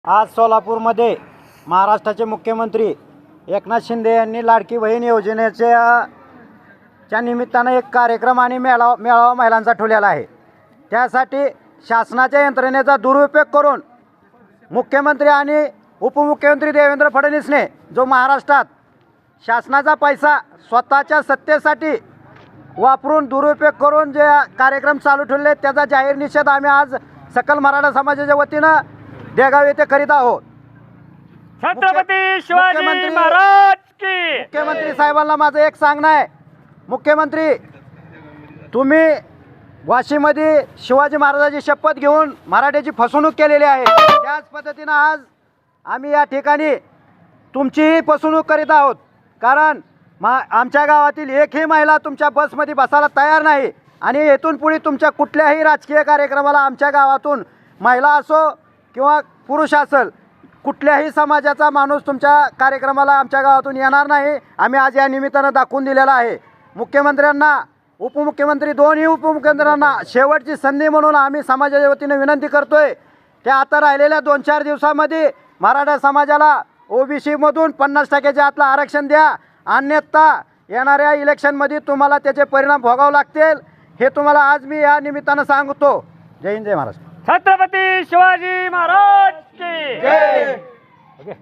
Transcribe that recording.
आज सोलापूरमध्ये महाराष्ट्राचे मुख्यमंत्री एकनाथ शिंदे यांनी लाडकी बहीण योजनेच्या निमित्तानं एक कार्यक्रम आणि मेळावा महिलांचा ठेवलेला आहे। त्यासाठी शासनाच्या यंत्रणेचा दुरुपयोग करून मुख्यमंत्री आणि उपमुख्यमंत्री देवेंद्र फडणवीसने जो महाराष्ट्रात शासनाचा पैसा स्वतःच्या सत्तेसाठी वापरून दुरुपयोग करून जे कार्यक्रम चालू ठेवले त्याचा जाहीर निषेध आम्ही आज सकल मराठा समाजाच्या वतीनं देगाव येथे करीत आहोत। छत्रपती शिवाजी महाराज की मुख्यमंत्री साहेबांना माझं एक सांगणं आहे, मुख्यमंत्री तुम्ही वाशीमध्ये शिवाजी महाराजांची शपथ घेऊन मराठ्याची फसवणूक केलेली आहे। त्याच पद्धतीनं आज आम्ही या ठिकाणी तुमचीही फसवणूक करीत आहोत, कारण आमच्या गावातील एकही महिला तुमच्या बसमध्ये बसायला तयार नाही आणि येथून पुढे तुमच्या कुठल्याही राजकीय कार्यक्रमाला आमच्या गावातून महिला असो किंवा पुरुष असेल कुठल्याही समाजाचा माणूस तुमच्या कार्यक्रमाला आमच्या गावातून येणार नाही। आम्ही आज या निमित्तानं दाखवून दिलेला आहे। मुख्यमंत्र्यांना उपमुख्यमंत्री दोन्ही उपमुख्यमंत्र्यांना शेवटची संधी म्हणून आम्ही समाजाच्या वतीने विनंती करतोय की आता राहिलेल्या 2-4 दिवसांमध्ये मराठा समाजाला ओबीसीमधून 50% आतलं आरक्षण द्या, अन्यथा येणाऱ्या इलेक्शनमध्ये तुम्हाला त्याचे परिणाम भोगावे लागतील। हे तुम्हाला आज मी या निमित्तानं सांगतो। जय हिंद, जय महाराष्ट्र। छत्रपती शिवाजी महाराज की जय। जय